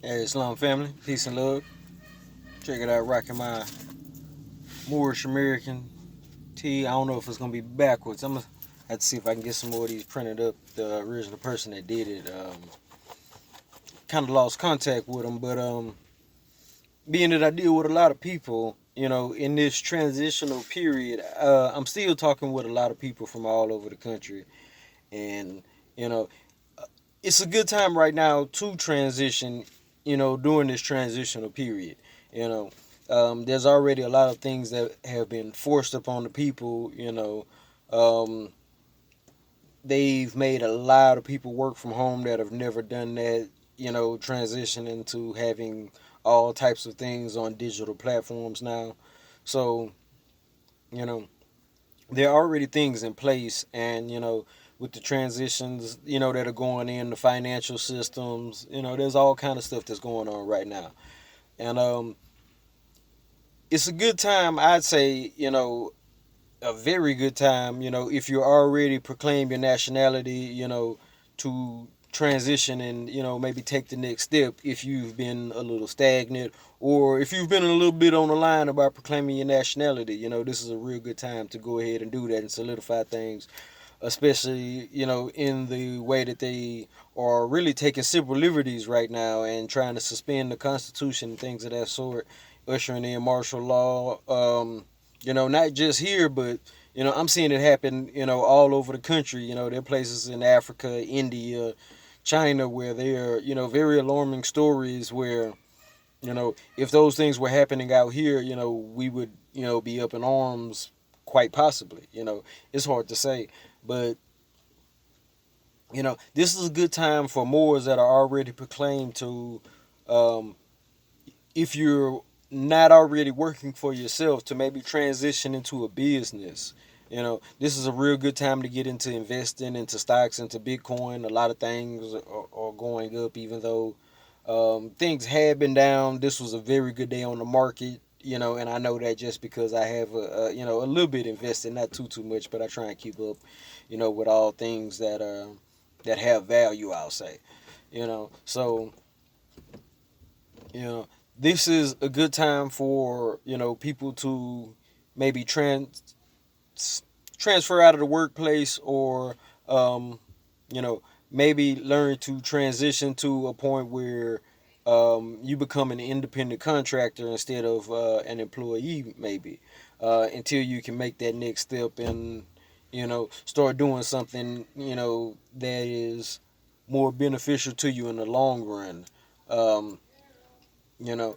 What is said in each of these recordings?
Hey, Islam family, peace and love. Check it out, rocking my Moorish American tee. I don't know if it's gonna be backwards. I'm gonna have to see if I can get some more of these printed up. The original person that did it, kind of lost contact with them, but being that I deal with a lot of people, in this transitional period, I'm still talking with a lot of people from all over the country, and you know, it's a good time right now to transition, during this transitional period. You know, there's already a lot of things that have been forced upon the people. Um, they've made a lot of people work from home that have never done that. Transition into having all types of things on digital platforms now. So, you know, there are already things in place, and with the transitions that are going in the financial systems, there's all kind of stuff that's going on right now, and it's a good time, I'd say, a very good time, if you already proclaim your nationality, to transition and maybe take the next step if you've been a little stagnant, or if you've been a little bit on the line about proclaiming your nationality. This is a real good time to go ahead and do that and solidify things, especially in the way that they are really taking civil liberties right now and trying to suspend the Constitution and things of that sort, ushering in martial law. Not just here, but I'm seeing it happen all over the country. There are places in Africa, India, China where there are very alarming stories where if those things were happening out here, we would be up in arms, quite possibly. It's hard to say, but this is a good time for Moors that are already proclaimed to, um, if you're not already working for yourself, to maybe transition into a business. This is a real good time to get into investing into stocks, into Bitcoin. A lot of things are going up, even though things have been down. This was a very good day on the market. And I know that just because I have a little bit invested, not too much, but I try and keep up, with all things that have value, I'll say. So you know this is a good time for people to maybe transfer out of the workplace, or um, you know maybe learn to transition to a point where you become an independent contractor instead of an employee, maybe, until you can make that next step and start doing something that is more beneficial to you in the long run. um, you know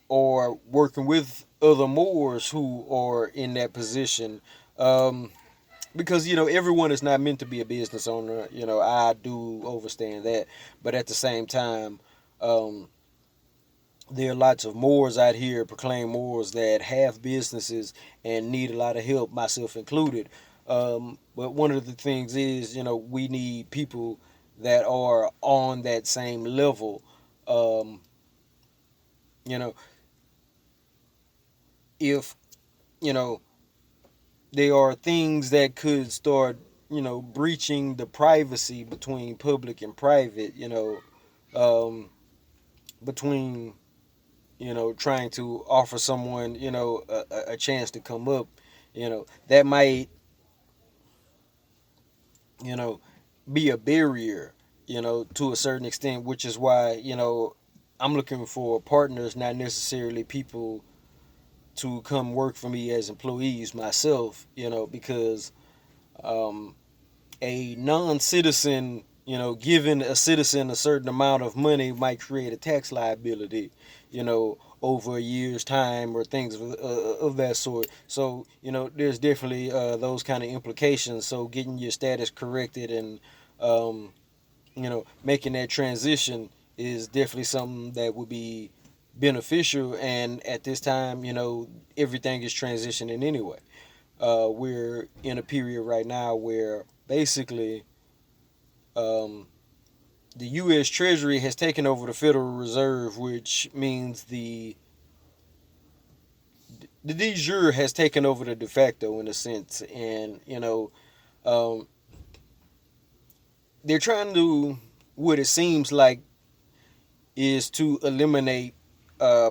or working with other Moors who are in that position. Um, because everyone is not meant to be a business owner. I do understand that, but at the same time, um, there are lots of Moors out here, proclaimed Moors, that have businesses and need a lot of help, myself included. But one of the things is, we need people that are on that same level. Um, you know, if you know there are things that could start, breaching the privacy between public and private, um, between, trying to offer someone, a chance to come up, that might, you know, be a barrier, to a certain extent, which is why, I'm looking for partners, not necessarily people to come work for me as employees myself, because um, a non-citizen, giving a citizen a certain amount of money might create a tax liability, over a year's time, or things of that sort. So, there's definitely those kind of implications. So, getting your status corrected and, um, making that transition is definitely something that would be beneficial. And at this time, everything is transitioning anyway. We're in a period right now where basically um, the U.S. Treasury has taken over the Federal Reserve, which means the de jure has taken over the de facto, in a sense, and um, they're trying to, what it seems like, is to eliminate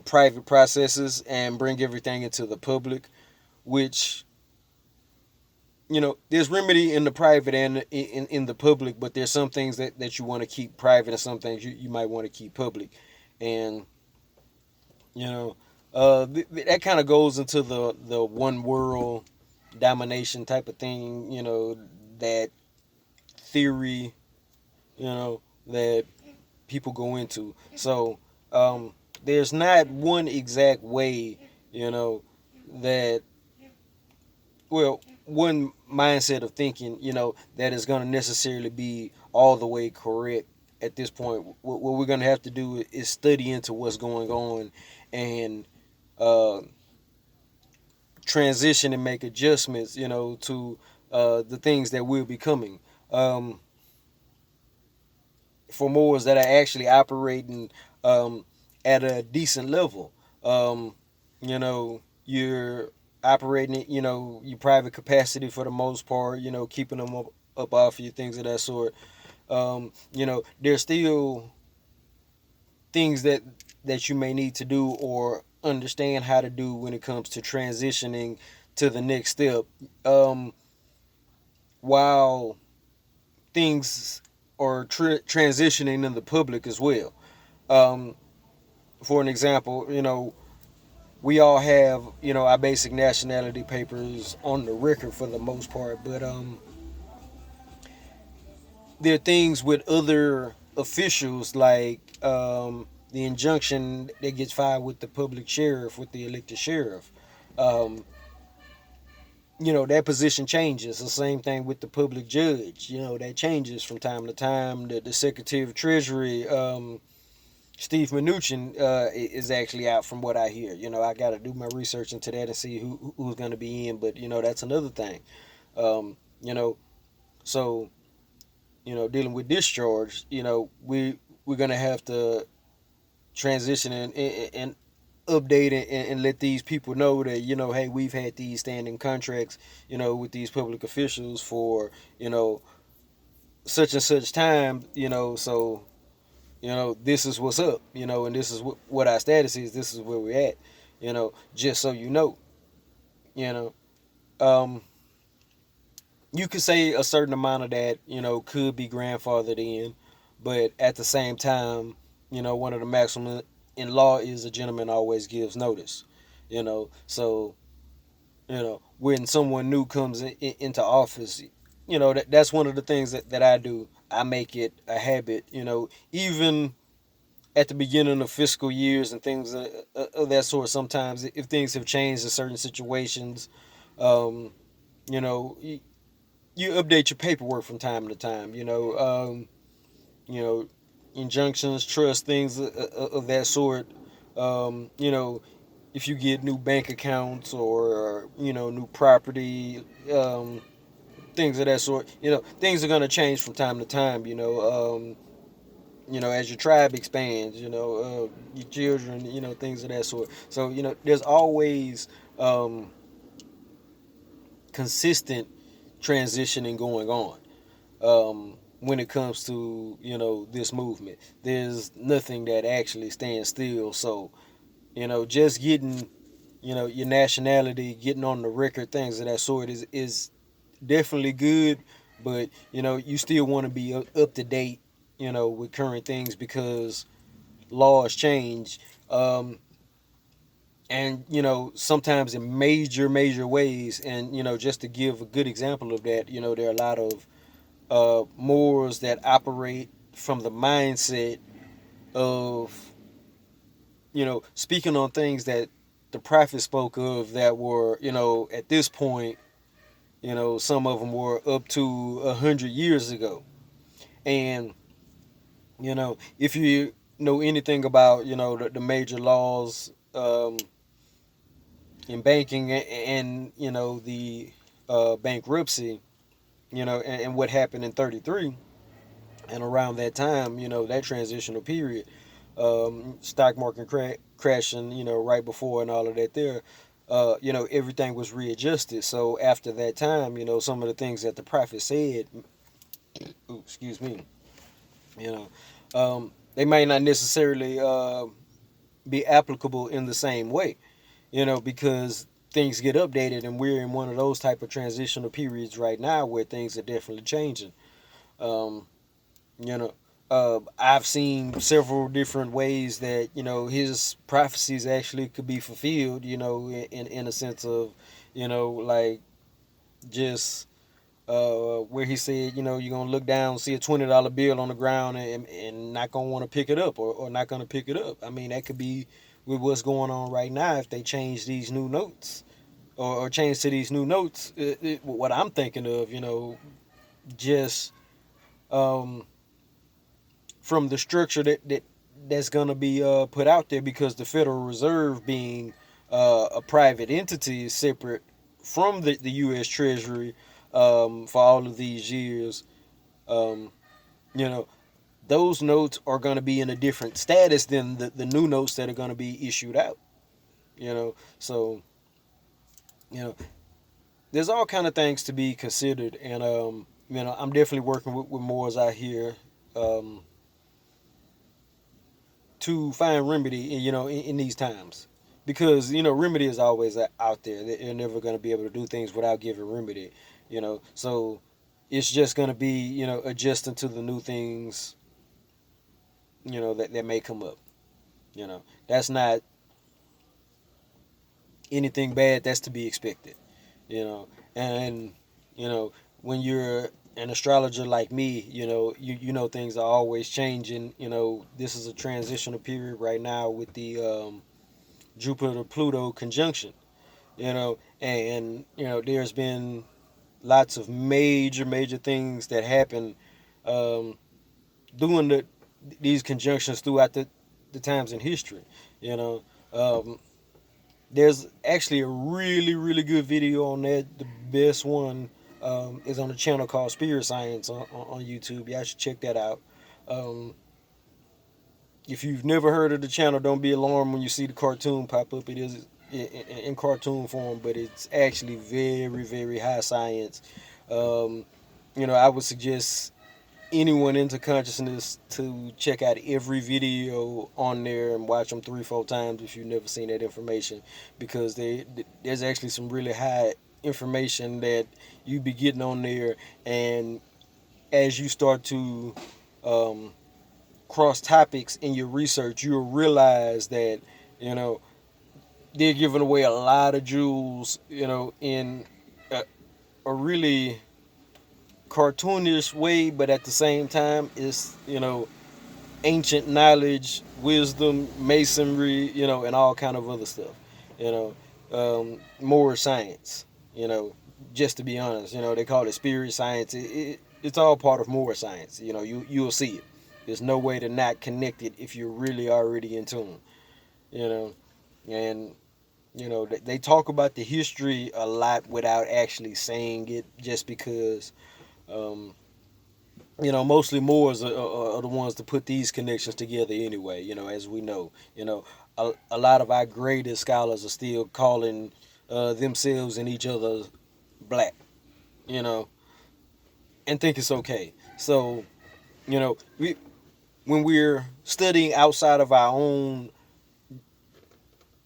private processes and bring everything into the public, which, there's remedy in the private and in the public, but there's some things that you want to keep private and some things you might want to keep public. And, you know, that kind of goes into the one world domination type of thing, that theory, that people go into. So there's not one exact way, that, well, one mindset of thinking, that is going to necessarily be all the way correct at this point. What we're going to have to do is study into what's going on and uh, transition and make adjustments, to the things that will be coming. For Moors that are actually operating at a decent level. You're operating, your private capacity for the most part, keeping them up off you, things of that sort. There's still things that you may need to do or understand how to do when it comes to transitioning to the next step. While things are transitioning in the public as well. Um, for an example, we all have, our basic nationality papers on the record for the most part, but there are things with other officials like the injunction that gets filed with the public sheriff, with the elected sheriff. Um, that position changes. The same thing with the public judge. That changes from time to time. The Secretary of Treasury, Steve Mnuchin, is actually out from what I hear. I got to do my research into that and see who's going to be in. But that's another thing. Um, you know, so dealing with discharge, we're going to have to transition and update and let these people know that hey, we've had these standing contracts, with these public officials for such and such time, so this is what's up, and this is what our status is. This is where we're at, just so you know. Um, you could say a certain amount of that, could be grandfathered in, but at the same time, one of the maximum in law is a gentleman always gives notice, so when someone new comes into office, that's one of the things that I do. I make it a habit, even at the beginning of fiscal years and things of that sort. Sometimes if things have changed in certain situations, um, you, you update your paperwork from time to time. You know, injunctions, trust, things of that sort. If you get new bank accounts or new property, things of that sort. Things are gonna change from time to time. As your tribe expands, your children, things of that sort. So, there's always consistent transitioning going on when it comes to, this movement. There's nothing that actually stands still. So, just getting, your nationality, getting on the record, things of that sort is definitely good, but you still want to be up to date, with current things because laws change, and sometimes in major ways. And just to give a good example of that, there are a lot of Moors that operate from the mindset of speaking on things that the prophet spoke of that were at this point, some of them were up to 100 years ago. And if you know anything about the major laws in banking and the bankruptcy, and what happened in 33 and around that time, that transitional period, stock market crashing, right before and all of that there, everything was readjusted. So after that time, some of the things that the prophet said, ooh, excuse me, you know, they might not necessarily be applicable in the same way, because things get updated, and we're in one of those type of transitional periods right now where things are definitely changing. Um, you know, I've seen several different ways that his prophecies actually could be fulfilled. In a sense of, like just where he said, you're gonna look down, see a $20 bill on the ground, and not gonna want to pick it up, or not gonna pick it up. I mean, that could be with what's going on right now if they change these new notes, or change to these new notes. What I'm thinking of, just um, from the structure that's gonna be put out there, because the Federal Reserve being a private entity is separate from the U.S. Treasury for all of these years. Um, you know, those notes are going to be in a different status than the new notes that are going to be issued out. So there's all kind of things to be considered, and I'm definitely working with Moors out here um, to find remedy, in these times, because remedy is always out there. They're never going to be able to do things without giving remedy. So it's just going to be adjusting to the new things that may come up. That's not anything bad. That's to be expected. And when you're an astrologer like me, you know things are always changing. This is a transitional period right now with the Jupiter Pluto conjunction. And there's been lots of major things that happen um, doing these conjunctions throughout the times in history. You know, um, there's actually a really good video on that. The best one is on a channel called Spirit Science on YouTube. Y'all should check that out. Um, if you've never heard of the channel, don't be alarmed when you see the cartoon pop up. It is in cartoon form, but it's actually very high science. Um, I would suggest anyone into consciousness to check out every video on there and watch them 3-4 times if you've never seen that information, because there's actually some really high information that you be getting on there. And as you start to um, cross topics in your research, you'll realize that you know they're giving away a lot of jewels, in a really cartoonish way, but at the same time, it's ancient knowledge, wisdom, masonry, and all kind of other stuff. More science. Just to be honest, they call it spirit science. It's all part of more science. You'll see it. There's no way to not connect it if you're really already in tune. You know, and they talk about the history a lot without actually saying it, just because um, mostly Moors are the ones to put these connections together anyway. As we know, a lot of our greatest scholars are still calling themselves and each other black, you know, and think it's okay. So, we when we're studying outside of our own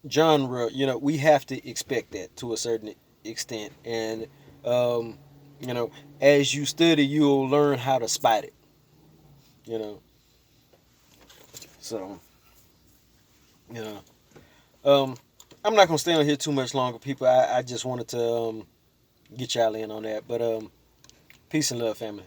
genre, we have to expect that to a certain extent. And, um, you know, as you study, you'll learn how to spot it, you know. So, you know, um, I'm not going to stay on here too much longer, people. I just wanted to get y'all in on that. But peace and love, family.